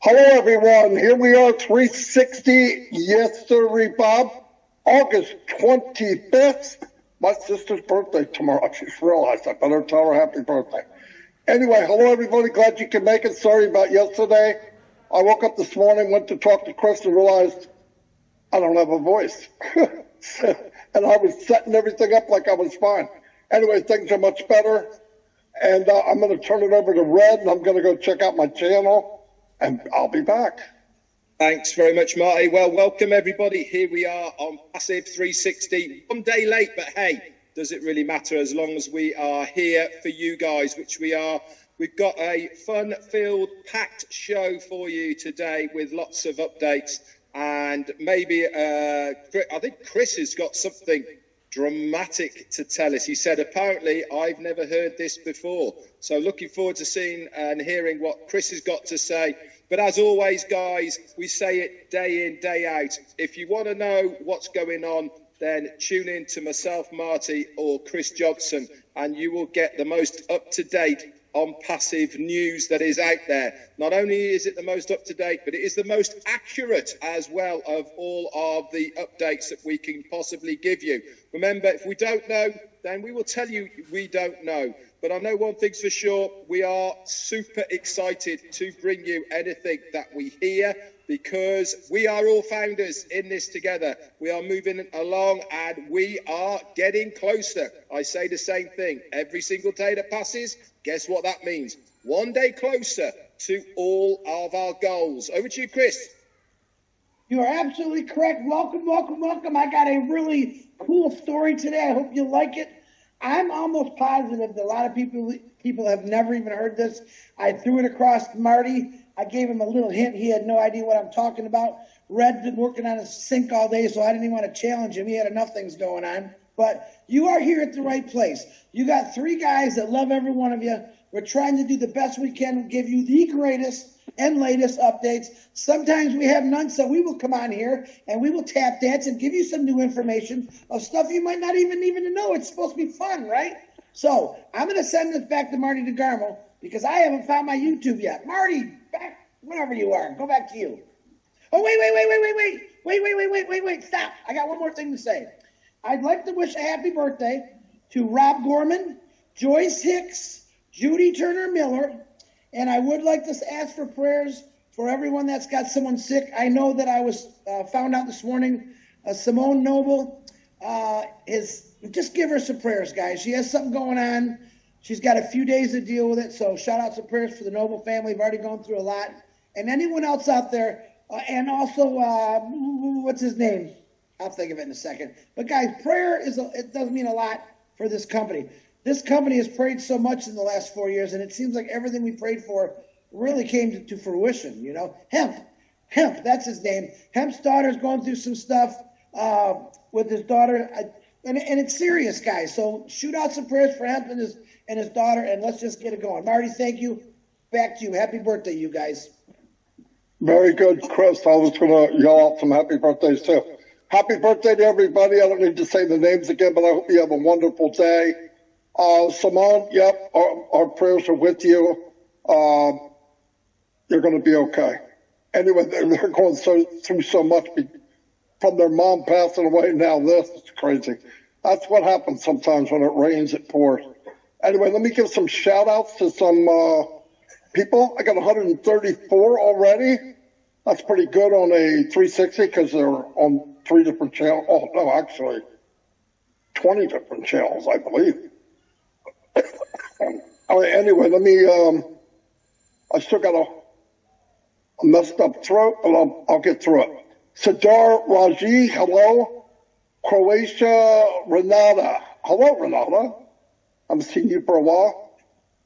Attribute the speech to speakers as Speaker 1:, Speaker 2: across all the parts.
Speaker 1: Hello, everyone. Here we are, 360. Yes, sir, Bob. August 25th. My sister's birthday tomorrow. I just realized I better tell her happy birthday. Anyway, hello, everybody. Glad you can make it. Sorry about yesterday. I woke up this morning, went to talk to Chris, and realized I don't have a voice. And I was setting everything up like I was fine. Anyway, things are much better. And I'm going to turn it over to Red, and I'm going to go check out my channel. And I'll be back.
Speaker 2: Thanks very much, Marty. Well, welcome, everybody. Here we are on Passive 360. 1 day late, but hey, does it really matter as long as we are here for you guys, which we are. We've got a fun-filled, packed show for you today with lots of updates. And maybe, I think Chris has got something dramatic to tell us. He said, apparently, I've never heard this before. So looking forward to seeing and hearing what Chris has got to say. But as always, guys, we say it day in, day out. If you want to know what's going on, then tune in to myself, Marty, or Chris Johnson, and you will get the most up-to-date Onpassive news that is out there. Not only is it the most up-to-date, but it is the most accurate as well of all of the updates that we can possibly give you. Remember, if we don't know, then we will tell you we don't know. But I know one thing's for sure, we are super excited to bring you anything that we hear, because we are all founders in this together. We are moving along and we are getting closer. I say the same thing every single day that passes. Guess what that means? 1 day closer to all of our goals. Over to you, Chris.
Speaker 3: You are absolutely correct. Welcome, welcome, welcome. I got a really cool story today. I hope you like it. I'm almost positive that a lot of people have never even heard this. I threw it across to Marty. I gave him a little hint. He had no idea what I'm talking about. Red's been working on his sync all day, so I didn't even want to challenge him. He had enough things going on. But you are here at the right place. You got three guys that love every one of you. We're trying to do the best we can, give you the greatest and latest updates. Sometimes we have none, so we will come on here and we will tap dance and give you some new information of stuff you might not even know. It's supposed to be fun, right? So I'm going to send this back to Marty Degarmo because I haven't found my YouTube yet. Marty, back whenever you are. Go back to you. Oh, wait. Stop. I got one more thing to say. I'd like to wish a happy birthday to Rob Gorman, Joyce Hicks, Judy Turner Miller, and I would like to ask for prayers for everyone that's got someone sick. I know that I was found out this morning, Simone Noble just give her some prayers, guys. She has something going on. She's got a few days to deal with it, so shout out some prayers for the Noble family. We've already gone through a lot. And anyone else out there, and also, what's his name? I'll think of it in a second. But guys, prayer it does mean a lot for this company. This company has prayed so much in the last 4 years, and it seems like everything we prayed for really came to fruition, you know. Hemp, that's his name. Hemp's daughter's going through some stuff with his daughter, and it's serious, guys. So shoot out some prayers for Hemp and his daughter, and let's just get it going. Marty, thank you. Back to you. Happy birthday, you guys.
Speaker 1: Very good, Chris. I was going to yell out some happy birthdays, too. Happy birthday to everybody. I don't need to say the names again, but I hope you have a wonderful day. Simone, yep, our prayers are with you. You're going to be okay. Anyway, they're going through so much from their mom passing away. Now this is crazy. That's what happens sometimes when it rains, it pours. Anyway, let me give some shout outs to some people. I got 134 already. That's pretty good on a 360 because they're on 3 different channels. Oh, no, actually 20 different channels, I believe. Anyway, let me, I still got a messed up throat, but I'll get through it. Sadar Raji, hello. Croatia, Renata. Hello, Renata. I haven't seen you for a while.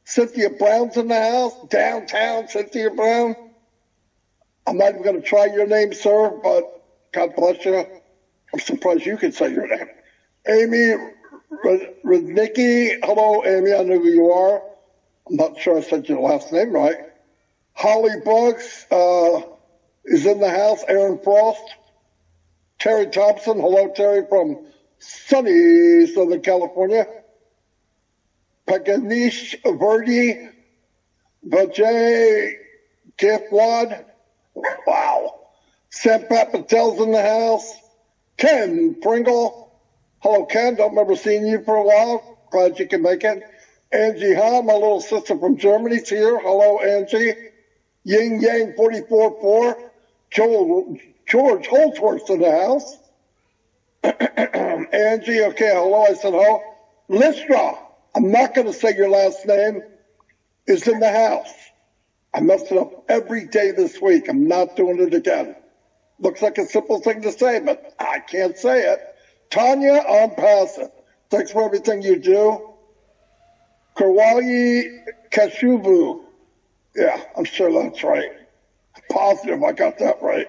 Speaker 1: Cynthia Brown's in the house. Downtown, Cynthia Brown. I'm not even going to try your name, sir, but God bless you. I'm surprised you can say your name. Amy Rudnicki. Hello, Amy. I know who you are. I'm not sure I said your last name right. Holly Bugs is in the house. Aaron Frost. Terry Thompson. Hello, Terry, from sunny Southern California. Paganish Verdi. Vijay Kifwad. Wow. Sam Patel's in the house. Ken Pringle. Hello, Ken. Don't remember seeing you for a while. Glad you can make it. Angie Ha, my little sister from Germany, is here. Hello, Angie. Yin Yang 44-4. George Holdsworth's in the house. Angie, okay, hello, I said hello. Lystra, I'm not going to say your last name, is in the house. I messed it up every day this week. I'm not doing it again. Looks like a simple thing to say, but I can't say it. Tanya Onpassive, thanks for everything you do. Karwayi Kashubu, yeah, I'm sure that's right. Positive I got that right.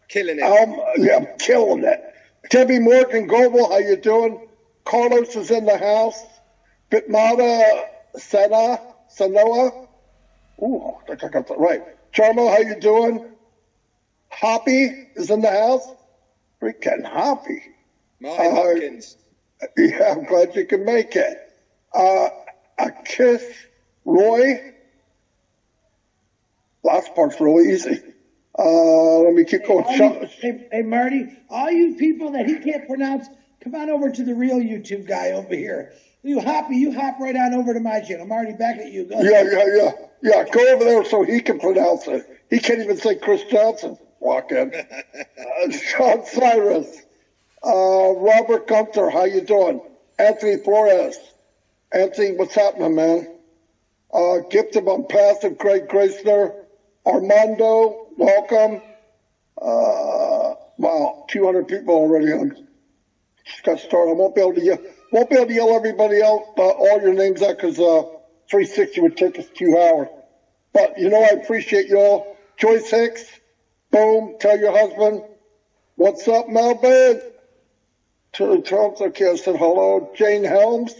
Speaker 2: Killing it.
Speaker 1: Yeah, I'm killing it. Debbie Morgan Goble, how you doing? Carlos is in the house. Bitmata Sanoa. Ooh, I think I got that right. Charmo, how you doing? Hoppy is in the house. Freaking Hoppy.
Speaker 2: Marty Hopkins.
Speaker 1: Yeah, I'm glad you can make it. A kiss, Roy. Last part's really easy. Let me keep going.
Speaker 3: Hey, Marty, all you people that he can't pronounce, come on over to the real YouTube guy over here. You hop right on over to my channel. Marty, back at you. Go ahead.
Speaker 1: Yeah. Go over there so he can pronounce it. He can't even say Chris Johnson. Walk in. Sean Cyrus. Robert Gunther, how you doing? Anthony Flores. Anthony, what's happening, man? Gift of Onpassive, Greg Gracner. Armando, welcome. Wow, 200 people already on. Just got started. I won't be able to yell everybody out all your names out because 360 would take us 2 hours. But you know I appreciate you all. Joyce Hicks, boom. Tell your husband, what's up, Melvin? To Trump, okay. I said hello. Jane Helms,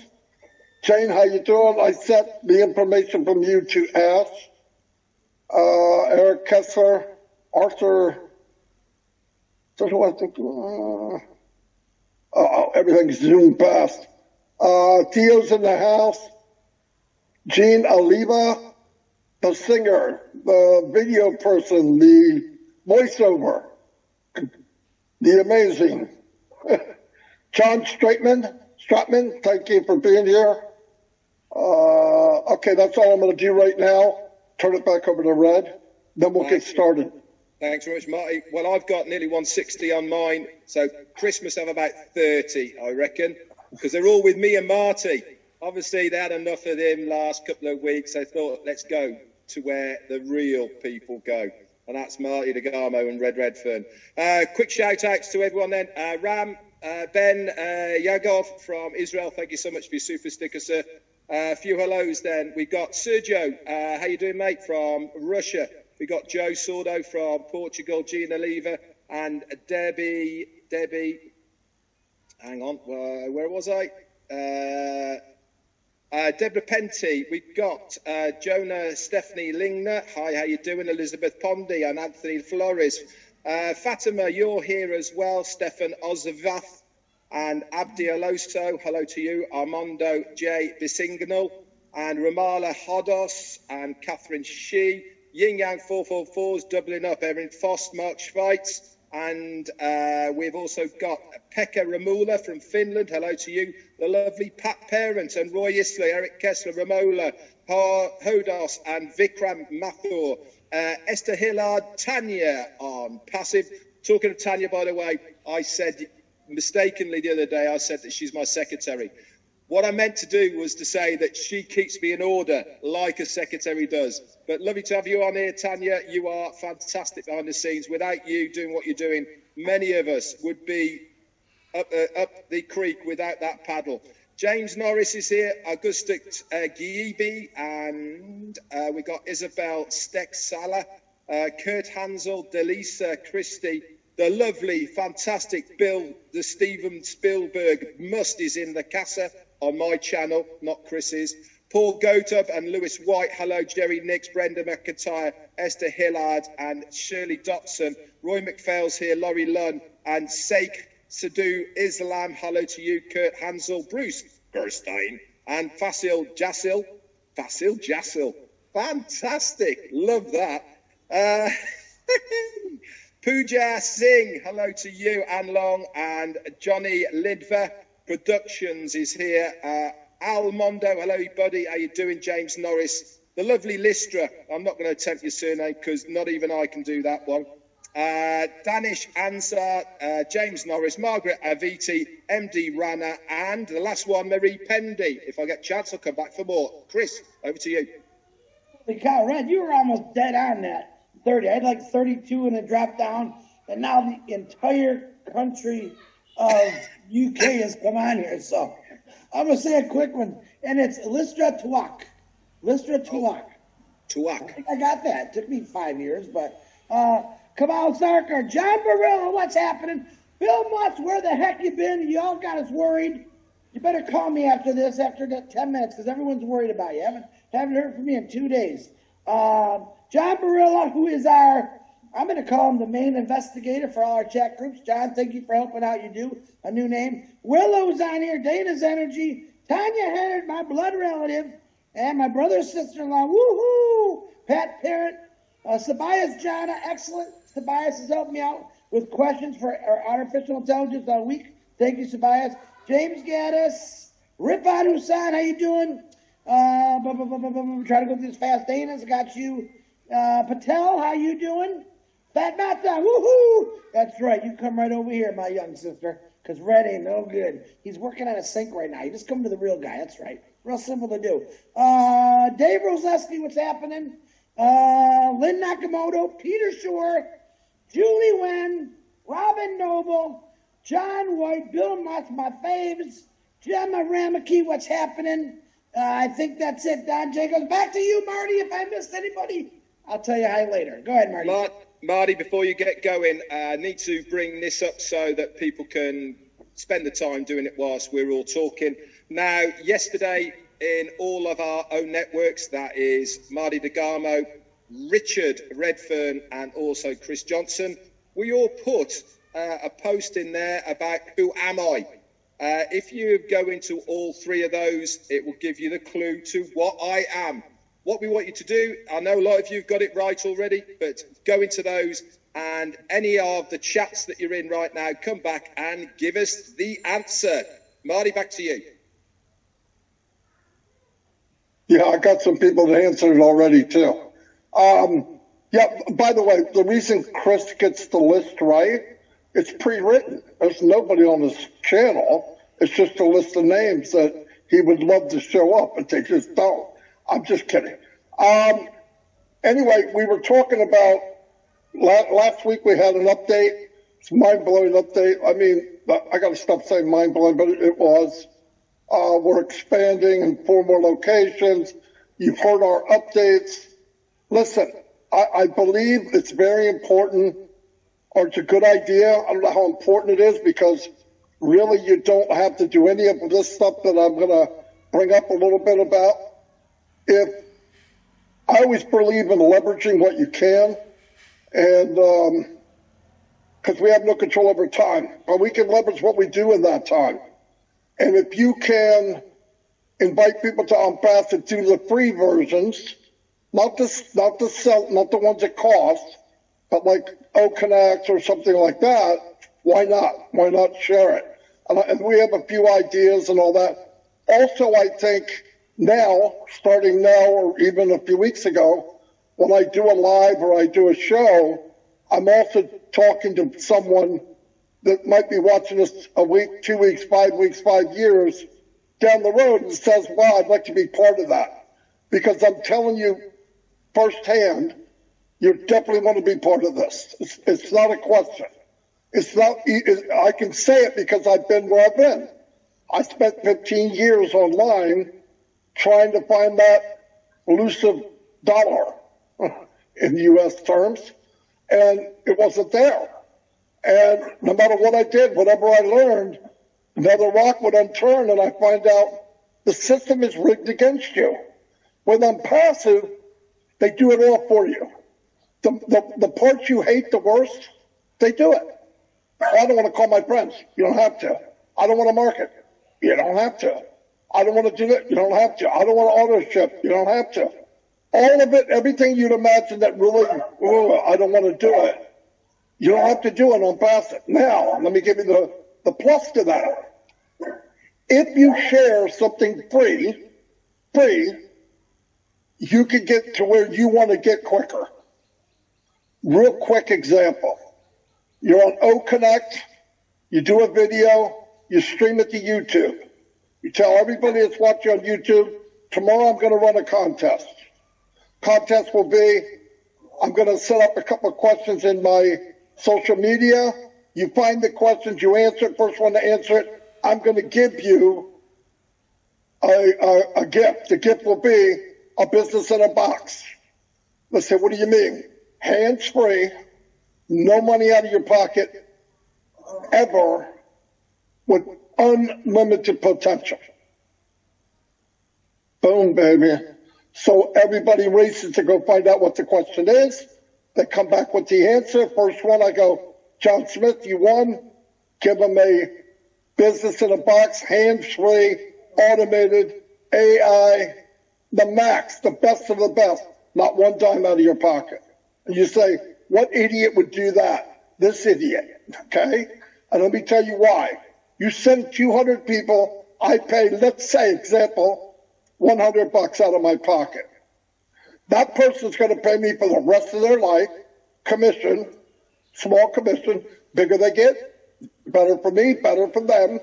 Speaker 1: Jane, how you doing? I sent the information from you to Ash. Eric Kessler, Arthur, so do I think, everything's zoomed past. Theo's in the house. Gene Oliva, the singer, the video person, the voiceover, the amazing. John Stratman, thank you for being here. Okay, that's all I'm going to do right now. Turn it back over to Red, then we'll get started.
Speaker 2: Thanks very much, Marty. Well, I've got nearly 160 on mine, so Chris must have about 30, I reckon, because they're all with me and Marty. Obviously, they had enough of him last couple of weeks. They thought, let's go to where the real people go, and that's Marty, Degarmo, and Redfern. Quick shout-outs to everyone then. Ram, Ben Yagov from Israel, thank you so much for your super sticker, sir. A few hellos then. We got Sergio, how you doing, mate, from Russia. We got Joe Sordo from Portugal, Gina Lever, and Debbie, hang on, where was I? Deborah Penty. We've got Jonah Stephanie Lingner. Hi, how you doing? Elizabeth Pondy and Anthony Flores. Fatima, you're here as well. Stefan Ozavath. And Abdi Aloso, hello to you. Armando J. Bisingnal, and Ramala Hodos, and Catherine Shee. Yin Yang 444's doubling up. Erin Foss, Mark Schweitz, and we've also got Pekka Ramula from Finland. Hello to you. The lovely Pat Parent and Roy Isley, Eric Kessler, Ramola, Hodos, and Vikram Mathur. Esther Hillard, Tanya on Passive. Talking of Tanya, by the way, I said mistakenly the other day, I said that she's my secretary. What I meant to do was to say that she keeps me in order like a secretary does. But lovely to have you on here, Tanya. You are fantastic behind the scenes. Without you doing what you're doing, many of us would be up the creek without that paddle. James Norris is here, Augustus Giebe, and we got Isabel Steck-Sala, Kurt Hansel, Delisa Christie, the lovely, fantastic Bill, the Steven Spielberg must is in the casa on my channel, not Chris's. Paul Gotub and Lewis White. Hello, Jerry Nix, Brenda McIntyre, Esther Hillard, and Shirley Dotson. Roy McPhail's here, Laurie Lunn, and Sheikh Sadhu Islam. Hello to you, Kurt Hansel, Bruce Gerstein, and Fasil Jassil. Fantastic. Love that. Pooja Singh, hello to you, Anne Long, and Johnny Lidver Productions is here. Al Mondo, hello, buddy. How you doing? James Norris, the lovely Listra. I'm not going to attempt your surname because not even I can do that one. Danish Ansar, James Norris, Margaret Aviti, MD Rana, and the last one, Marie Pendy. If I get a chance, I'll come back for more. Chris, over to you.
Speaker 3: Holy cow, Red, you were almost dead on that. 30. I had like 32 and it dropped down. And now the entire country of UK has come on here. So I'm going to say a quick one. And it's Listra Tuak. Listra Tuak.
Speaker 2: Tuak.
Speaker 3: I think I got that. It took me 5 years, but Kamal Sarkar, John Barillo, what's happening? Bill Mutz, where the heck you been? You all got us worried. You better call me after this, after the 10 minutes, because everyone's worried about you. Haven't heard from me in 2 days. John Barillo, who is I'm going to call him the main investigator for all our chat groups. John, thank you for helping out. You do a new name. Willow's on here. Dana's Energy. Tanya Hennard, my blood relative, and my brother's sister-in-law. Woohoo! Pat Parrott. Tobias Jana, excellent. Tobias has helped me out with questions for our artificial intelligence all week. Thank you, Tobias. James Gaddis. Ripon Hussain, how you doing? Try to go through this fast. Dana's got you. Patel, how you doing? Fat Mata, woohoo! That's right. You come right over here, my young sister, because Red ain't no good. He's working on a sink right now. You just come to the real guy. That's right. Real simple to do. Dave Roseski, what's happening? Lynn Nakamoto, Peter Shore, Julie Wen, Robin Noble, John White, Bill Mutz, my faves, Gemma Ramaki, what's happening? I think that's it. Don Jacobs, back to you, Marty. If I missed anybody, I'll tell you hi later. Go ahead, Marty.
Speaker 2: Marty, before you get going, I need to bring this up so that people can spend the time doing it whilst we're all talking. Now, yesterday, in all of our own networks, that is Marty Degarmo, Richard Redfern, and also Chris Johnson, we all put a post in there about who am I. If you go into all three of those, it will give you the clue to what I am. What we want you to do, I know a lot of you have got it right already, but go into those and any of the chats that you're in right now, come back and give us the answer. Marty, back to you.
Speaker 1: Yeah, I got some people that answered it already too. Yeah, by the way, the reason Chris gets the list right, it's pre-written. There's nobody on this channel. It's just a list of names that he would love to show up, but they just don't. I'm just kidding. Anyway, we were talking about, last week we had an update. It's a mind-blowing update. I mean, I got to stop saying mind-blowing, but it was. We're expanding in 4 more locations. You've heard our updates. Listen, I believe it's very important, or it's a good idea. I don't know how important it is because really you don't have to do any of this stuff that I'm going to bring up a little bit about. I always believe in leveraging what you can, and because we have no control over time, but we can leverage what we do in that time. And if you can invite people to Onpassive to the free versions, not the ones that cost, but like O'Connect or something like that, why not? Why not share it? And we have a few ideas and all that. Also, I think now, starting now or even a few weeks ago, when I do a live or I do a show, I'm also talking to someone that might be watching us a week, 2 weeks, 5 weeks, 5 years down the road and says, wow, I'd like to be part of that. Because I'm telling you firsthand, you definitely want to be part of this. It's not a question. I can say it because I've been where I've been. I spent 15 years online trying to find that elusive dollar in U.S. terms, and it wasn't there. And no matter what I did, whatever I learned, another rock would unturn, and I find out the system is rigged against you. When I'm passive, they do it all for you. The parts you hate the worst, they do it. I don't want to call my friends. You don't have to. I don't want to market. You don't have to. I don't want to do that. You don't have to. I don't want to auto ship. You don't have to. All of it, everything you'd imagine that really, oh, I don't want to do it. You don't have to do it on Onpassive. Now, let me give you the plus to that. If you share something free, you can get to where you want to get quicker. Real quick example. You're on O-Connect, you do a video, you stream it to YouTube. You tell everybody that's watching on YouTube, tomorrow I'm going to run a contest. Contest will be, I'm going to set up a couple of questions in my social media. You find the questions, you answer it, first one to answer it, I'm going to give you a gift. The gift will be a business in a box. Let's say, what do you mean? Hands-free, no money out of your pocket, ever, with unlimited potential. Boom, baby. So everybody races to go find out what the question is. They come back with the answer. First one, I go, John Smith, you won. Give them a business in a box, hands-free, automated, AI, the max, the best of the best, not one dime out of your pocket. And you say, what idiot would do that? This idiot, okay? And let me tell you why. You send 200 people, I pay, let's say, example, $100 out of my pocket. That person's going to pay me for the rest of their life, commission, small commission, bigger they get, better for me, better for them.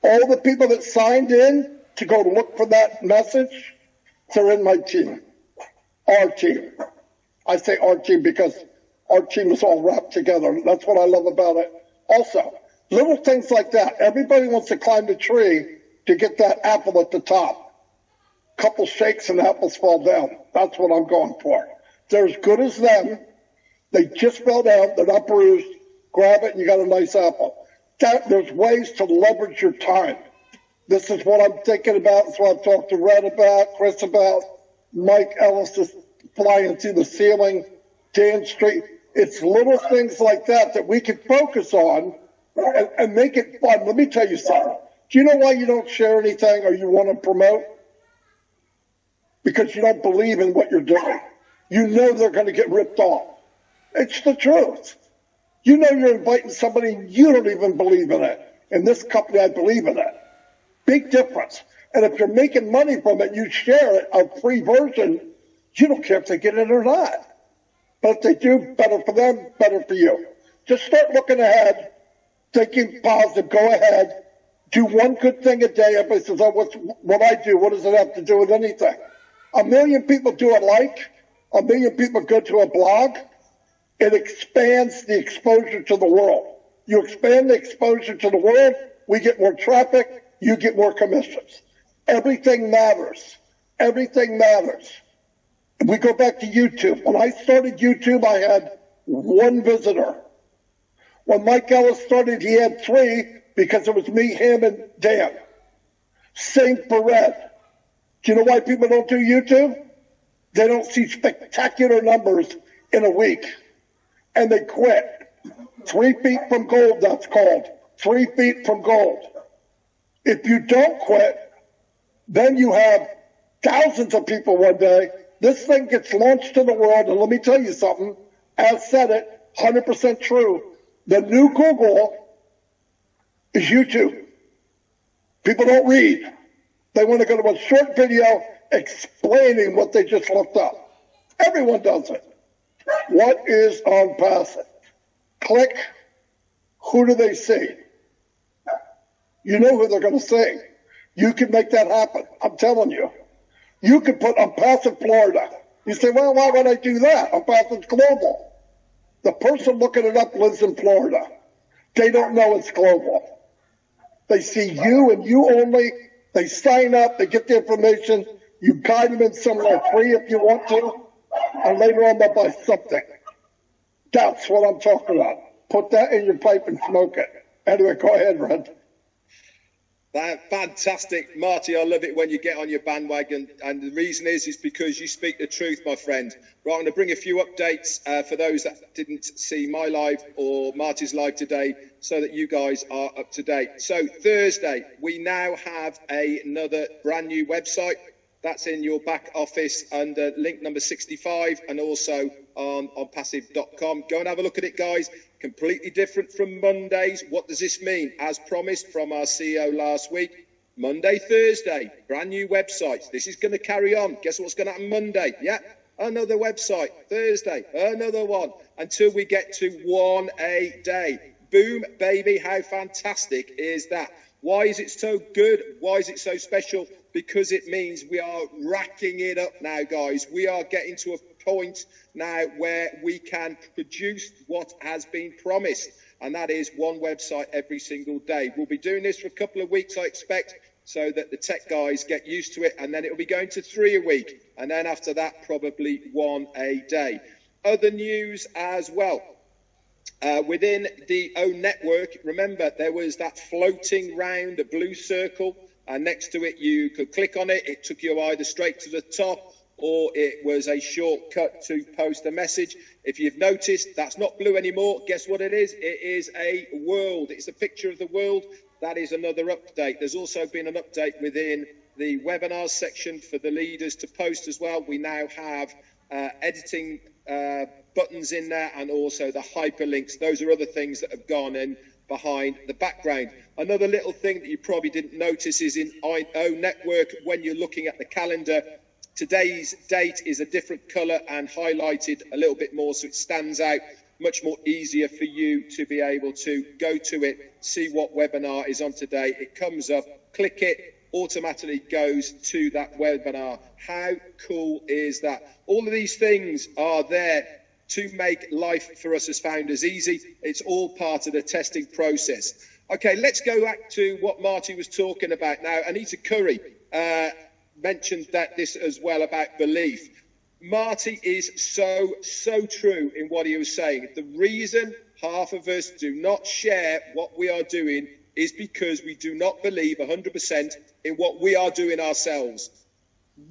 Speaker 1: All the people that signed in to go look for that message, they're in my team, our team. I say our team because our team is all wrapped together. That's what I love about it. Also, little things like that. Everybody wants to climb the tree to get that apple at the top. Couple shakes and apples fall down. That's what I'm going for. They're as good as them. They just fell down. They're not bruised. Grab it and you got a nice apple. There's ways to leverage your time. This is what I'm thinking about. It's what I've talked to Red about, Chris about. Mike Ellis is flying through the ceiling. Dan Street. It's little things like that that we can focus on and make it fun. Let me tell you something. Do you know why you don't share anything or you want to promote? Because you don't believe in what you're doing. You know they're going to get ripped off. It's the truth. You know you're inviting somebody, you don't even believe in it. In this company, I believe in it. Big difference. And if you're making money from it, you share it, a free version, you don't care if they get it or not. But if they do, better for them, better for you. Just start looking ahead, thinking positive, go ahead, do one good thing a day. Everybody says, oh, what I do, what does it have to do with anything? 1 million people do a like, 1 million people go to a blog. It expands the exposure to the world. You expand the exposure to the world, we get more traffic, you get more commissions. Everything matters. Everything matters. We go back to YouTube. When I started YouTube, I had 1 visitor. When Mike Ellis started, he had 3 because it was me, him, and Dan. Same for Red. Do you know why people don't do YouTube? They don't see spectacular numbers in a week. And they quit. 3 feet from gold, that's called. 3 feet from gold. If you don't quit, then you have thousands of people one day. This thing gets launched to the world, and let me tell you something. As said it, 100% true. The new Google is YouTube. People don't read. They want to go to a short video explaining what they just looked up. Everyone does it. What is Onpassive? Click. Who do they see? You know who they're going to see. You can make that happen. I'm telling you. You could put Onpassive Florida. You say, well, why would I do that? Onpassive's global. The person looking it up lives in Florida. They don't know it's global. They see you and you only. They sign up. They get the information. You guide them in somewhere free if you want to. And later on they'll buy something. That's what I'm talking about. Put that in your pipe and smoke it. Anyway, go ahead, Red.
Speaker 2: Fantastic, Marty. I love it when you get on your bandwagon, and the reason is because you speak the truth, my friend. Right, I'm going to bring a few updates for those that didn't see my live or Marty's live today, so that you guys are up to date. So Thursday, we now have another brand new website. That's in your back office under link number 65 and also on onpassive.com. Go and have a look at it, guys. Completely different from Mondays. What does this mean? As promised from our CEO last week, Monday, Thursday, brand new websites. This is going to carry on. Guess what's going to happen Monday? Yeah, another website. Thursday, another one, until we get to one a day. Boom, baby. How fantastic is that? Why is it so good? Why is it so special? Because it means we are racking it up now, guys. We are getting to a point now where we can produce what has been promised, and that is one website every single day. We'll be doing this for a couple of weeks, I expect, so that the tech guys get used to it, and then it'll be going to 3 a week, and then after that, probably 1 a day. Other news as well. Within the O network, remember, there was that floating round, a blue circle, and next to it, you could click on it. It took you either straight to the top, or it was a shortcut to post a message. If you've noticed, that's not blue anymore. Guess what it is? It is a world. It's a picture of the world. That is another update. There's also been an update within the webinars section for the leaders to post as well. We now have editing buttons in there, and also the hyperlinks. Those are other things that have gone in behind the background. Another little thing that you probably didn't notice is in O network, when you're looking at the calendar, today's date is a different color and highlighted a little bit more, so it stands out, much more easier for you to be able to go to it, see what webinar is on today. It comes up, click it, automatically goes to that webinar. How cool is that? All of these things are there to make life for us as founders easy. It's all part of the testing process. Okay, let's go back to what Marty was talking about now. Anita Curry mentioned that this as well about belief. Marty is so true in what he was saying. The reason half of us do not share what we are doing is because we do not believe 100% in what we are doing ourselves.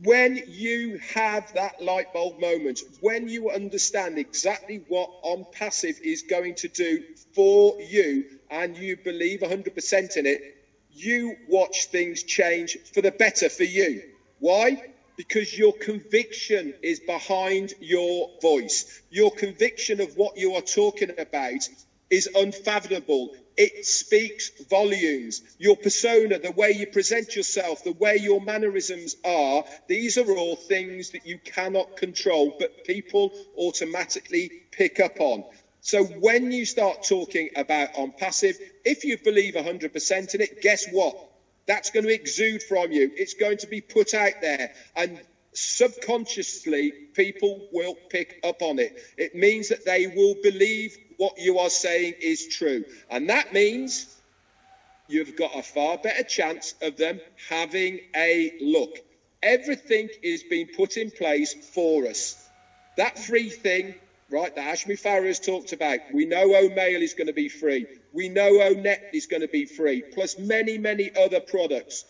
Speaker 2: When you have that light bulb moment, when you understand exactly what Onpassive is going to do for you and you believe 100% in it, you watch things change for the better for you. Why? Because your conviction is behind your voice. Your conviction of what you are talking about is unfathomable. It speaks volumes. Your persona, the way you present yourself, the way your mannerisms are, these are all things that you cannot control, but people automatically pick up on. So when you start talking about Onpassive, if you believe 100% in it, guess what? That's going to exude from you. It's going to be put out there, and subconsciously people will pick up on it. It means that they will believe what you are saying is true, and that means you've got a far better chance of them having a look. Everything is being put in place for us. That free thing, right, that Ashmi Farah has talked about, we know O'Mail is going to be free. We know ONet is going to be free, plus many, many other products.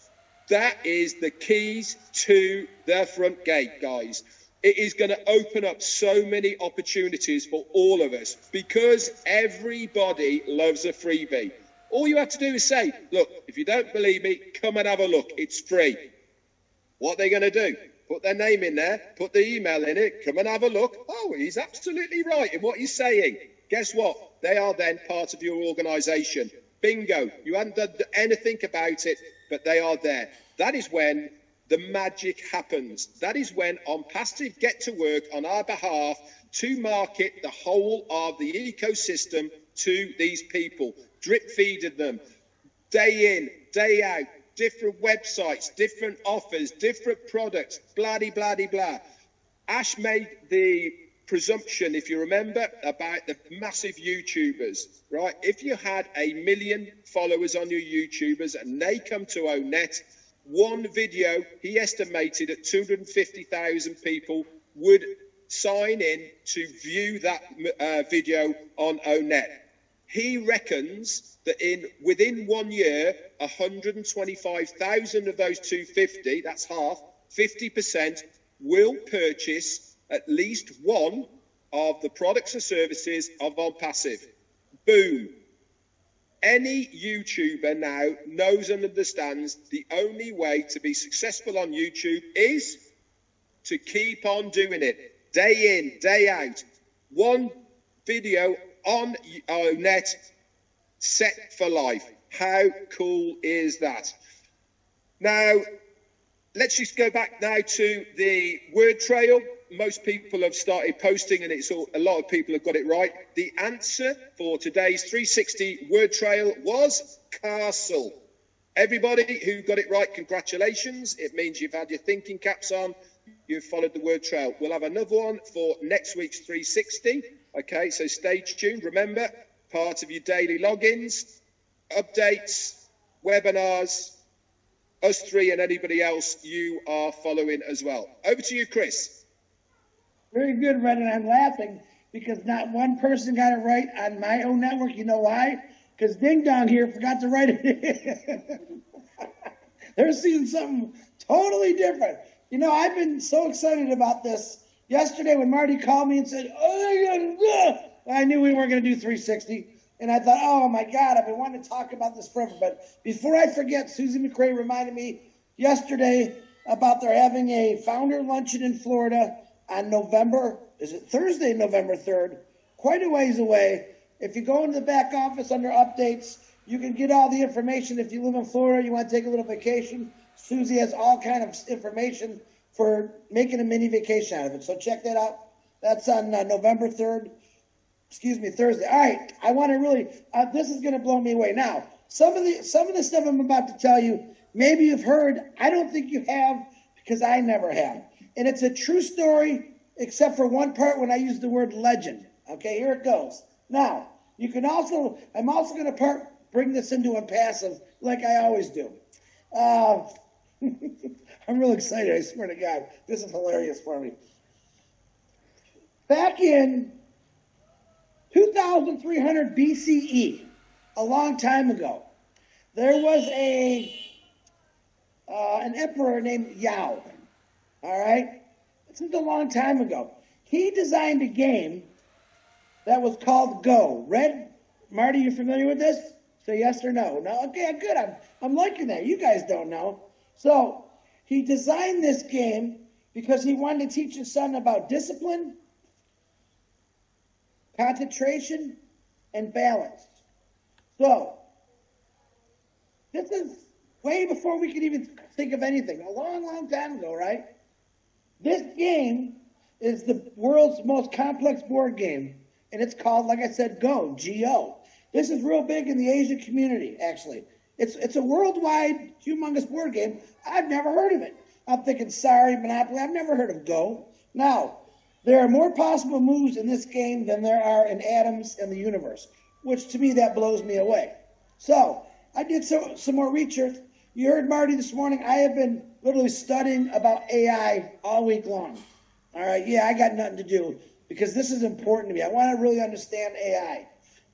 Speaker 2: That is the keys to the front gate, guys. It is going to open up so many opportunities for all of us because everybody loves a freebie. All you have to do is say, look, if you don't believe me, come and have a look. It's free. What are they going to do? Put their name in there, put the email in it, come and have a look. Oh, he's absolutely right in what he's saying. Guess what? They are then part of your organisation. Bingo. You haven't done anything about it, but they are there. That is when the magic happens. That is when Onpassive get to work on our behalf to market the whole of the ecosystem to these people, drip feeding them day in, day out, different websites, different offers, different products, blah-de-blah-de-blah. Ash made the presumption, if you remember, about the massive YouTubers, right? If you had 1 million followers on your YouTubers and they come to ONet, one video, he estimated at 250,000 people would sign in to view that video on ONet. He reckons that within 1 year, 125,000 of those 250, that's half, 50%, will purchase at least one of the products and services of Onpassive. Boom. Any YouTuber now knows and understands the only way to be successful on YouTube is to keep on doing it, day in, day out. One video on our net, set for life. How cool is that? Now, let's just go back now to the word trail. Most people have started posting, and a lot of people have got it right. The answer for today's 360 word trail was castle. Everybody who got it right, congratulations. It means you've had your thinking caps on. You've followed the word trail. We'll have another one for next week's 360. Okay, so stay tuned. Remember, part of your daily logins, updates, webinars, us three and anybody else you are following as well. Over to you, Chris.
Speaker 3: Very good, Red, and I'm laughing because not one person got it right on my own network. You know why? Because Ding Dong here forgot to write it. They're seeing something totally different. You know, I've been so excited about this. Yesterday when Marty called me and said, I knew we weren't going to do 360. And I thought, oh, my God, I've been wanting to talk about this forever. But before I forget, Susie McCrae reminded me yesterday about they're having a founder luncheon in Florida on Thursday, November 3rd, quite a ways away. If you go into the back office under updates, you can get all the information. If you live in Florida, you want to take a little vacation, Susie has all kind of information for making a mini vacation out of it. So check that out. That's on November 3rd. Thursday. All right, I want to really, this is going to blow me away. Now, some of the stuff I'm about to tell you, maybe you've heard, I don't think you have, because I never have. And it's a true story, except for one part when I use the word legend. Okay, here it goes. Now, I'm also going to bring this into Onpassive, like I always do. I'm real excited, I swear to God. This is hilarious for me. Back in 2300 BCE, a long time ago, there was an emperor named Yao. All right? This is a long time ago. He designed a game that was called Go. Red, Marty, you familiar with this? Say yes or no. No? Okay, good. I'm liking that. You guys don't know. So he designed this game because he wanted to teach his son about discipline, concentration, and balance. So this is way before we could even think of anything. A long, long time ago, right? This game is the world's most complex board game, and it's called, like I said, Go, G-O. This is real big in the Asian community, actually. It's a worldwide, humongous board game. I've never heard of it. I'm thinking, sorry, Monopoly, I've never heard of Go. Now, there are more possible moves in this game than there are in atoms in the universe, which to me, that blows me away. So I did some more research. You heard Marty this morning. I have been literally studying about AI all week long. All right, yeah, I got nothing to do because this is important to me. I want to really understand AI.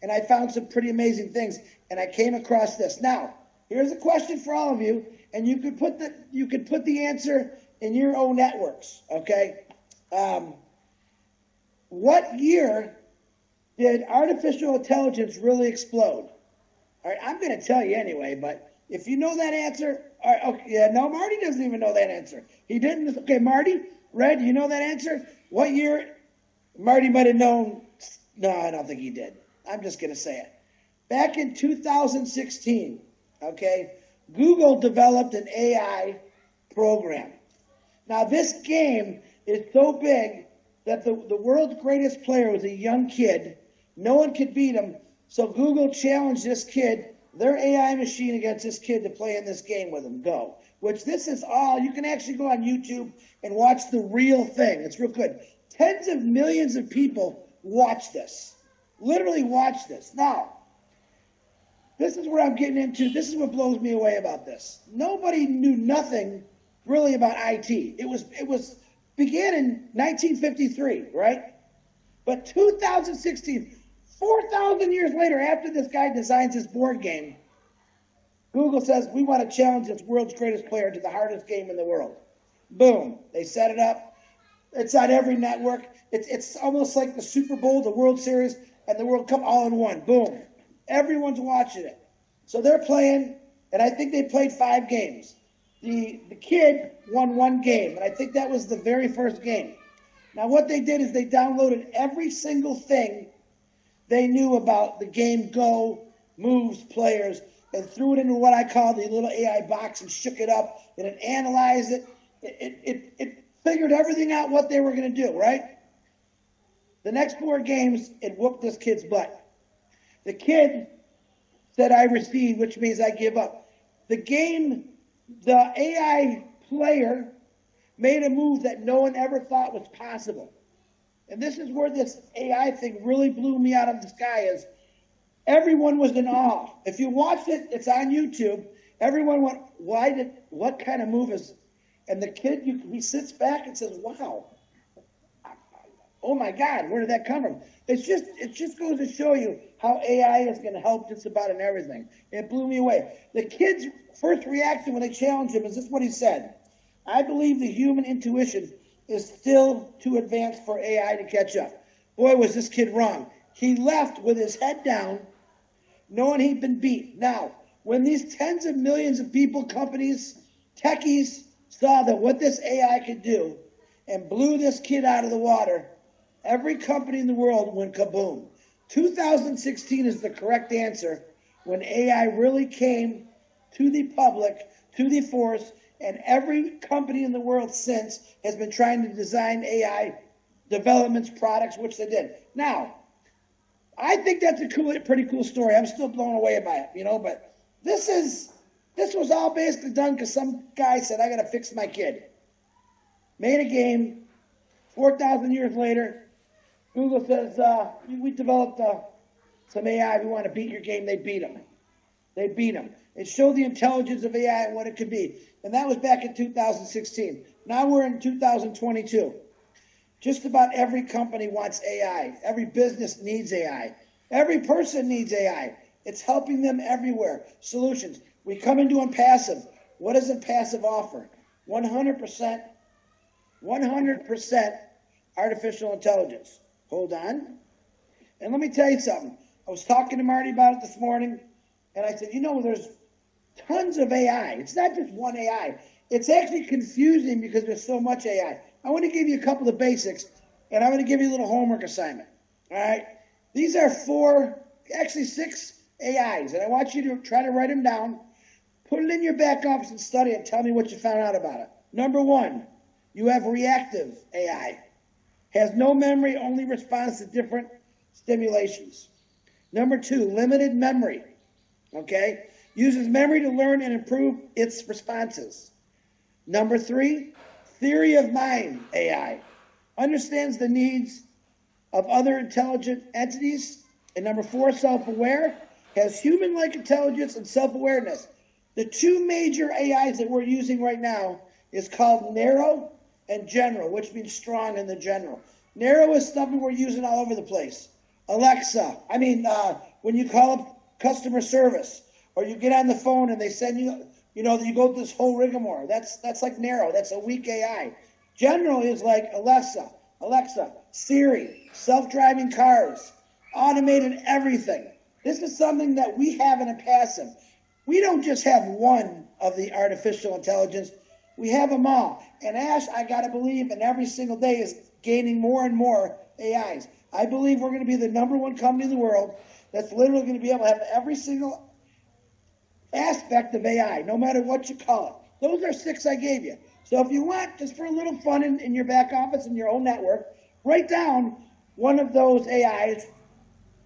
Speaker 3: And I found some pretty amazing things, and I came across this. Now, here's a question for all of you, and you could put the answer in your own networks, okay? What year did artificial intelligence really explode? All right, I'm going to tell you anyway, but if you know that answer, all right, okay, yeah, no, Marty doesn't even know that answer. He didn't. Okay, Marty, Red, you know that answer? What year? Marty might have known. No, I don't think he did. I'm just going to say it. Back in 2016, okay, Google developed an AI program. Now, this game is so big that the world's greatest player was a young kid. No one could beat him. So Google challenged this kid, their AI machine, against this kid to play in this game with him, Go. Which this is all, you can actually go on YouTube and watch the real thing. It's real good. Tens of millions of people watch this. Literally watch this. Now, this is where I'm getting into. This is what blows me away about this. Nobody knew nothing really about IT. It began in 1953, right? But 2016, 4,000 years later, after this guy designs this board game, Google says, we want to challenge this world's greatest player to the hardest game in the world. Boom. They set it up. It's on every network. It's almost like the Super Bowl, the World Series, and the World Cup all in one. Boom. Everyone's watching it. So they're playing, and I think they played 5 games. The kid won 1 game, and I think that was the very first game. Now what they did is they downloaded every single thing they knew about the game Go, moves, players, and threw it into what I call the little AI box and shook it up, and it analyzed it. It figured everything out what they were going to do, right? The next 4 games, it whooped this kid's butt. The kid said, I recede, which means I give up. The game, the AI player made a move that no one ever thought was possible. And this is where this AI thing really blew me out of the sky, is everyone was in awe. If you watch it, it's on YouTube. Everyone went, what kind of move is, and the kid, he sits back and says, wow, oh my God, where did that come from? It just goes to show you how AI is going to help just about in everything. It blew me away. The kid's first reaction when they challenged him is this: what he said: I believe the human intuition is still too advanced for AI to catch up. Boy, was this kid wrong. He left with his head down, knowing he'd been beat. Now, when these tens of millions of people, companies, techies saw that what this AI could do and blew this kid out of the water, every company in the world went kaboom. 2016 is the correct answer, when AI really came to the public, to the force, and every company in the world since has been trying to design AI developments, products, which they did. Now, I think that's a pretty cool story. I'm still blown away by it, but this was all basically done because some guy said, I got to fix my kid. Made a game. 4,000 years later, Google says, we developed some AI. We want to beat your game. They beat them. They beat them. It showed the intelligence of AI and what it could be. And that was back in 2016. Now we're in 2022. Just about every company wants AI. Every business needs AI. Every person needs AI. It's helping them everywhere. Solutions. We come into Onpassive. What does Onpassive offer? 100% artificial intelligence. Hold on. And let me tell you something. I was talking to Marty about it this morning, and I said, there's tons of AI. It's not just one AI. It's actually confusing because there's so much AI. I want to give you a couple of basics, and I'm going to give you a little homework assignment. All right? These are 6 AIs, and I want you to try to write them down, put it in your back office and study it. Tell me what you found out about it. Number 1, you have reactive AI. Has no memory, only responds to different stimulations. Number 2, limited memory. Okay? Uses memory to learn and improve its responses. Number 3, theory of mind AI. Understands the needs of other intelligent entities. And number 4, self-aware. Has human-like intelligence and self-awareness. The 2 major AIs that we're using right now is called narrow and general, which means strong in the general. Narrow is something we're using all over the place. Alexa, when you call up customer service, or you get on the phone and they send you, you go through this whole rigmarole. That's like narrow. That's a weak AI. General is like Alexa, Siri, self-driving cars, automated everything. This is something that we have in Onpassive. We don't just have one of the artificial intelligence. We have them all. And Ash, I got to believe, and every single day is gaining more and more AIs. I believe we're going to be the #1 company in the world that's literally going to be able to have every single aspect of AI, no matter what you call it. Those are 6 I gave you. So if you want, just for a little fun in your back office, in your own network, write down one of those AIs,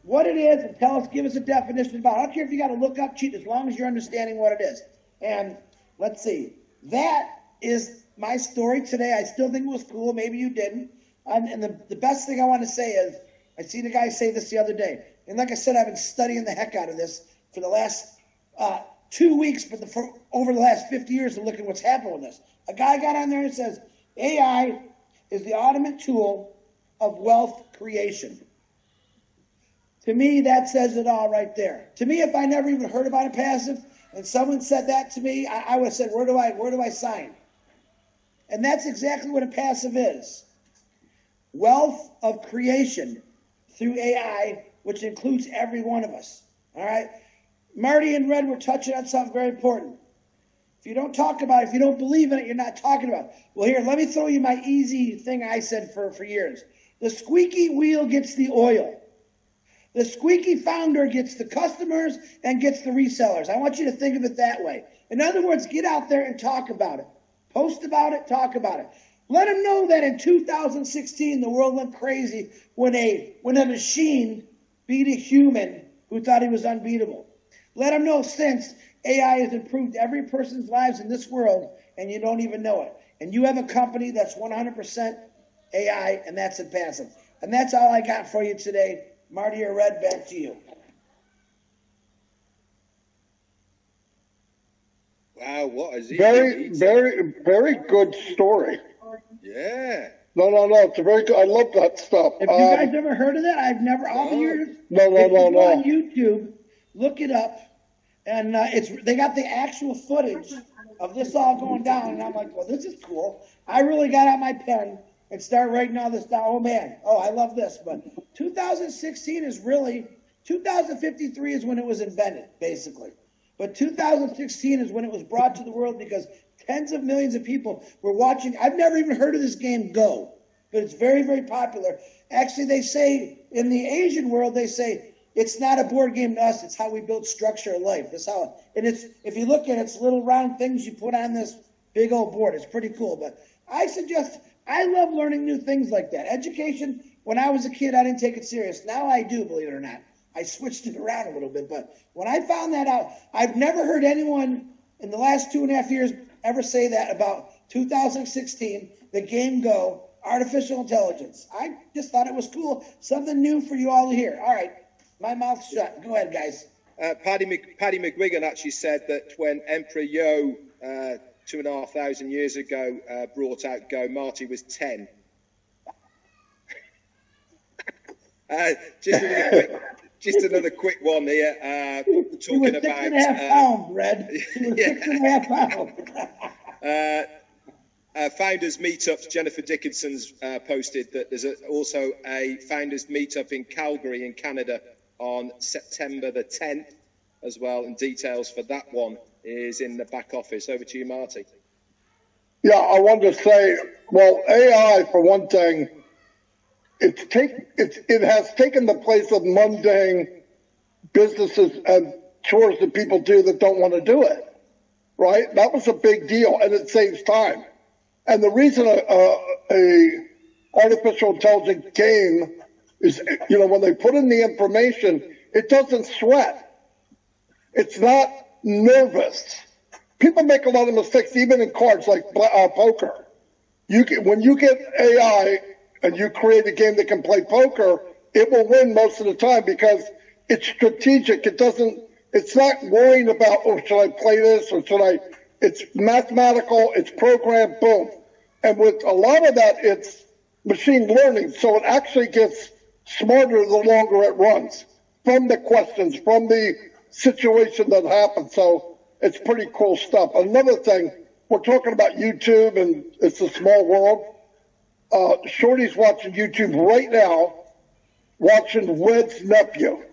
Speaker 3: what it is, and give us a definition about it. I don't care if you got to look up, cheat, as long as you're understanding what it is. And let's see. That is my story today. I still think it was cool. Maybe you didn't. And the best thing I want to say is, I seen a guy say this the other day. And like I said, I've been studying the heck out of this for the last 2 weeks, but over the last 50 years of looking at what's happened with this. A guy got on there and says, AI is the ultimate tool of wealth creation. To me, that says it all right there. To me, if I never even heard about Onpassive and someone said that to me, I would have said, where do I sign? And that's exactly what Onpassive is. Wealth of creation through AI, which includes every one of us. All right? Marty and Red were touching on something very important. If you don't talk about it, if you don't believe in it, you're not talking about it. Well, here, let me throw you my easy thing I said for years. The squeaky wheel gets the oil. The squeaky founder gets the customers and gets the resellers. I want you to think of it that way. In other words, get out there and talk about it. Post about it, talk about it. Let them know that in 2016, the world went crazy when a machine beat a human who thought he was unbeatable. Let them know since AI has improved every person's lives in this world, and you don't even know it. And you have a company that's 100% AI, and that's Onpassive. And that's all I got for you today. Marty or Red, back to you.
Speaker 2: Wow, what is he?
Speaker 1: Very good story.
Speaker 2: Yeah.
Speaker 1: No, it's a very good. I love that stuff.
Speaker 3: Have you guys ever heard of that? I've never. All the years.
Speaker 1: No.
Speaker 3: On YouTube, look it up, and they got the actual footage of this all going down, and I'm like, well, this is cool. I really got out my pen and start writing all this down. Oh man, I love this. But 2016 is really 2053 is when it was invented, basically. But 2016 is when it was brought to the world because tens of millions of people were watching. I've never even heard of this game Go, but it's very, very popular. Actually, they say in the Asian world, they say it's not a board game to us. It's how we build structure of life. That's how, and it's, if you look at it, it's little round things you put on this big old board. It's pretty cool. But I love learning new things like that. Education, when I was a kid, I didn't take it serious. Now I do, believe it or not. I switched it around a little bit. But when I found that out, I've never heard anyone in the last 2.5 years ever say that about 2016, the game Go, artificial intelligence. I just thought it was cool. Something new for you all to hear. All right, my mouth's shut. Go ahead, guys.
Speaker 2: Paddy McGuigan actually said that when Emperor Yo, 2,500 years ago, brought out Go, Marty was 10. Just another quick one here. Talking about
Speaker 3: 6.5 pounds, Red. 6.5 pounds.
Speaker 2: Founders meetups. Jennifer Dickinson's posted that there's also a founders meetup in Calgary in Canada on September the 10th as well, and details for that one is in the back office. Over to you, Marty.
Speaker 1: Yeah, I wanted to say, well, AI for one thing, it has taken the place of mundane businesses and chores that people do that don't want to do it, right? That was a big deal, and it saves time. And the reason a artificial intelligence game is, when they put in the information, it doesn't sweat. It's not nervous. People make a lot of mistakes, even in cards like poker. When you get AI and you create a game that can play poker, it will win most of the time because it's strategic. It's not worrying about, should I play this or it's mathematical, it's programmed, boom. And with a lot of that, it's machine learning. So it actually gets smarter the longer it runs from the questions, from the situation that happens. So it's pretty cool stuff. Another thing, we're talking about YouTube and it's a small world. Shorty's watching YouTube right now, watching Red's nephew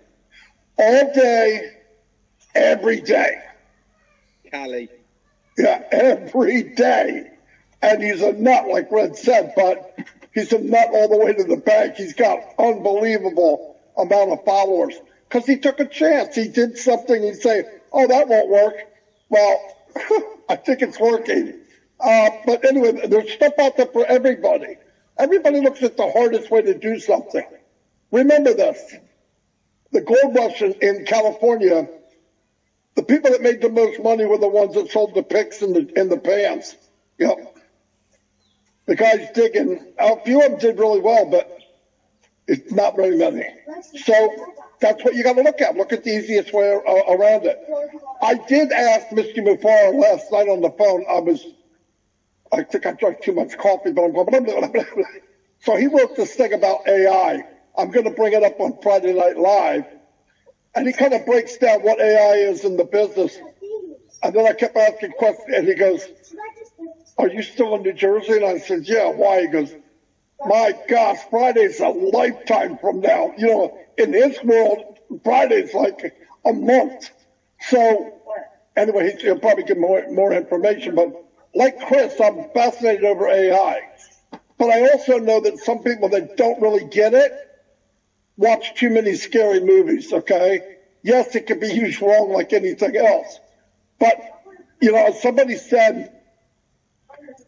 Speaker 1: all day, every day.
Speaker 2: Callie.
Speaker 1: Yeah, every day. And he's a nut, like Red said, but he's a nut all the way to the bank. He's got unbelievable amount of followers because he took a chance. He did something. He'd say, oh, that won't work. Well, I think it's working. But anyway, there's stuff out there for everybody. Everybody looks at the hardest way to do something. Remember this. The gold rush in California, the people that made the most money were the ones that sold the picks and the pans. Yep. The guys digging. A few of them did really well, but it's not very many. So that's what you got to look at. Look at the easiest way around it. I did ask Mr. Mufara last night on the phone. I think I drank too much coffee, but I'm going, blah, blah, blah, blah. So he wrote this thing about AI. I'm going to bring it up on Friday Night Live. And he kind of breaks down what AI is in the business. And then I kept asking questions, and he goes, are you still in New Jersey? And I said, yeah, why? He goes, my gosh, Friday's a lifetime from now. In his world, Friday's like a month. So anyway, he'll probably get more information. But like Chris, I'm fascinated over AI. But I also know that some people that don't really get it watch too many scary movies, okay? Yes, it can be used wrong like anything else. But, you know, as somebody said,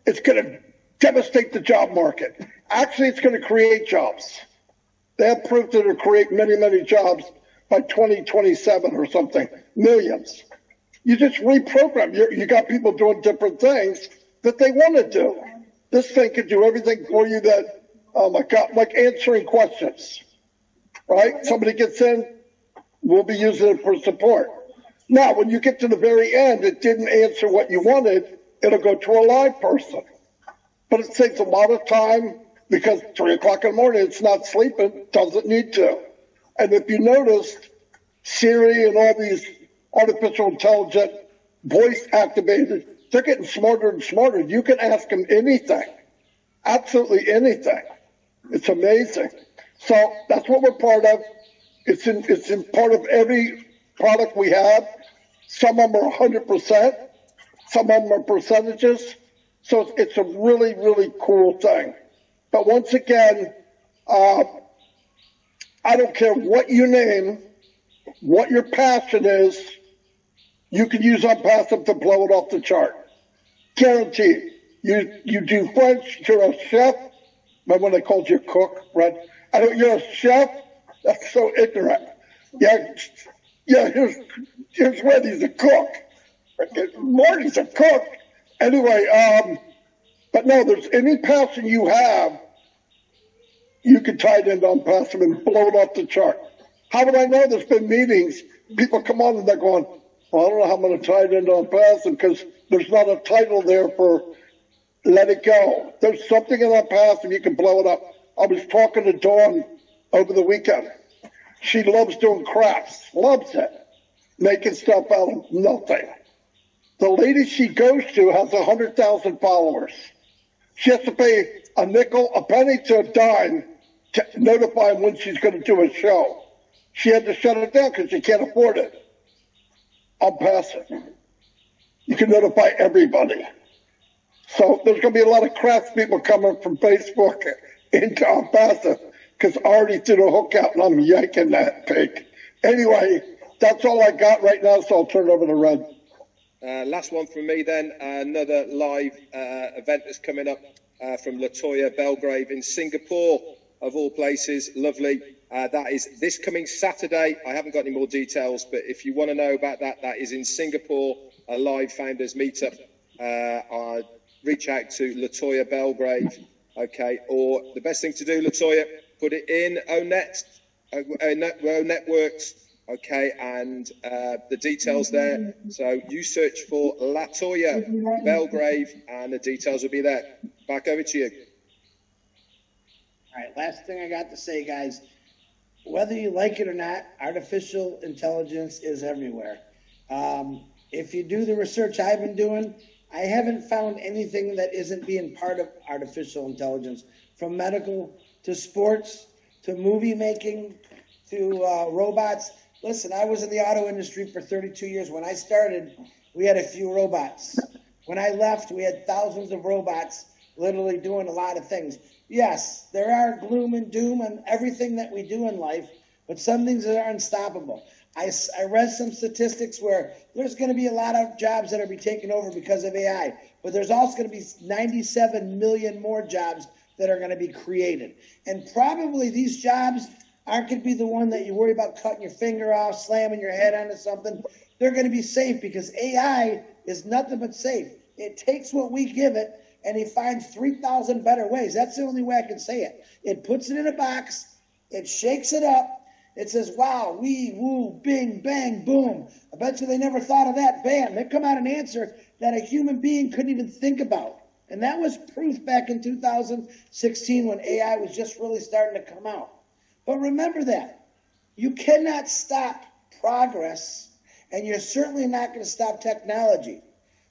Speaker 1: it's going to devastate the job market. Actually, it's going to create jobs. They have proof that it'll create many, many jobs by 2027 or something, millions. You just reprogram. You got people doing different things that they want to do. This thing can do everything for you that, oh my God, like answering questions, right? Somebody gets in, we'll be using it for support. Now, when you get to the very end, it didn't answer what you wanted, it'll go to a live person. But it saves a lot of time because 3 o'clock in the morning, it's not sleeping, doesn't need to. And if you noticed, Siri and all these artificial intelligent voice activated, they're getting smarter and smarter. You can ask them anything, absolutely anything. It's amazing. So that's what we're part of. It's in part of every product we have. Some of them are 100%. Some of them are percentages. So it's a really, really cool thing. But once again, I don't care what you name, what your passion is, you can use Onpassive to blow it off the chart. Guaranteed. You do French, you're a chef. Remember when they called you a cook, right? You're a chef? That's so ignorant. Yeah, here's Reddy's a cook. Marty's a cook. Anyway, but no, there's any passion you have, you can tie it into Onpassive and blow it off the chart. How would I know? There's been meetings. People come on and they're going, well, I don't know how I'm going to tie it into Onpassive because there's not a title there for let it go. There's something in Onpassive, you can blow it up. I was talking to Dawn over the weekend. She loves doing crafts, loves it, making stuff out of nothing. The lady she goes to has 100,000 followers. She has to pay a nickel, a penny to a dime to notify them when she's going to do a show. She had to shut it down because she can't afford it. Onpassive. You can notify everybody. So there's going to be a lot of crafts people coming from Facebook into Onpassive because I already threw the hook out and I'm yanking that pig. Anyway, that's all I got right now, so I'll turn it over to Red.
Speaker 2: Last one from me then, another live event that's coming up from Latoya Belgrave in Singapore, of all places. Lovely. That is this coming Saturday. I haven't got any more details, but if you want to know about that, that is in Singapore, a live founders meetup. Reach out to Latoya Belgrave, okay? Or the best thing to do, Latoya, put it in Networks, okay? And the details there. So you search for Latoya Belgrave and the details will be there. Back over to you.
Speaker 3: All right, last thing I got to say, guys, whether you like it or not, artificial intelligence is everywhere. If you do the research I've been doing, I haven't found anything that isn't being part of artificial intelligence, from medical to sports to movie making to robots. Listen, I was in the auto industry for 32 years. When I started, we had a few robots. When I left, we had thousands of robots literally doing a lot of things. Yes, there are gloom and doom on everything that we do in life, but some things that are unstoppable. I read some statistics where there's going to be a lot of jobs that are going to be taken over because of AI, but there's also going to be 97 million more jobs that are going to be created. And probably these jobs aren't going to be the one that you worry about cutting your finger off, slamming your head onto something. They're going to be safe because AI is nothing but safe. It takes what we give it and it finds 3,000 better ways. That's the only way I can say it. It puts it in a box, it shakes it up, it says, wow, wee, woo, bing, bang, boom. I bet you they never thought of that. Bam, there come out an answer that a human being couldn't even think about. And that was proof back in 2016 when AI was just really starting to come out. But remember that. You cannot stop progress, and you're certainly not going to stop technology.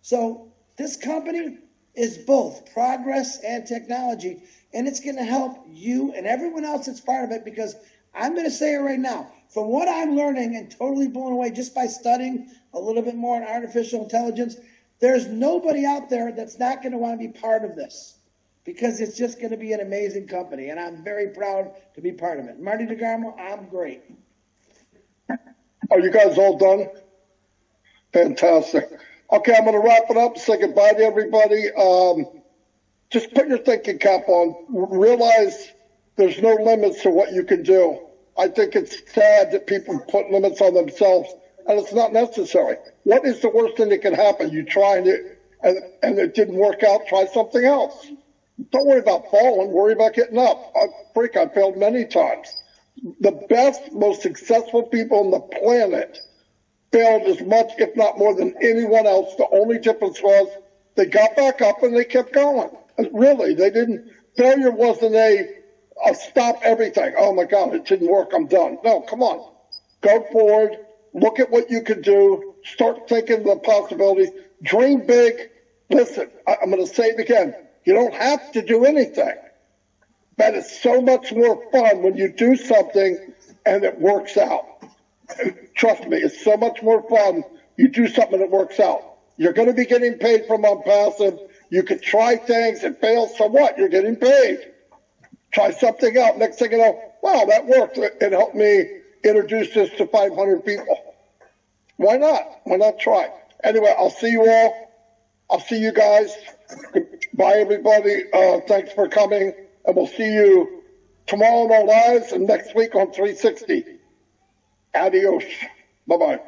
Speaker 3: So this company is both progress and technology, and it's going to help you and everyone else that's part of it because I'm going to say it right now. From what I'm learning and totally blown away just by studying a little bit more on artificial intelligence, there's nobody out there that's not going to want to be part of this, because it's just going to be an amazing company, and I'm very proud to be part of it. Marty Degarmo, I'm great.
Speaker 1: Are you guys all done? Fantastic. Okay, I'm going to wrap it up, say goodbye to everybody. Just put your thinking cap on. Realize there's no limits to what you can do. I think it's sad that people put limits on themselves, and it's not necessary. What is the worst thing that can happen? You tried it, and it didn't work out, try something else. Don't worry about falling, worry about getting up. I failed many times. The best, most successful people on the planet failed as much, if not more, than anyone else. The only difference was they got back up and they kept going. Really, they didn't. Failure wasn't a stop everything. Oh my God, it didn't work, I'm done. No, come on. Go forward, look at what you can do, start thinking the possibilities, dream big. Listen, I'm going to say it again. You don't have to do anything. But it's so much more fun when you do something and it works out. Trust me, it's so much more fun. You do something that works out. You're going to be getting paid from Onpassive. You could try things and fail. So what? You're getting paid. Try something out. Next thing you know, wow, that worked. It helped me introduce this to 500 people. Why not? Why not try? Anyway, I'll see you all. I'll see you guys. Bye, everybody. Thanks for coming. And we'll see you tomorrow on our lives and next week on 360. Adios. Bye-bye.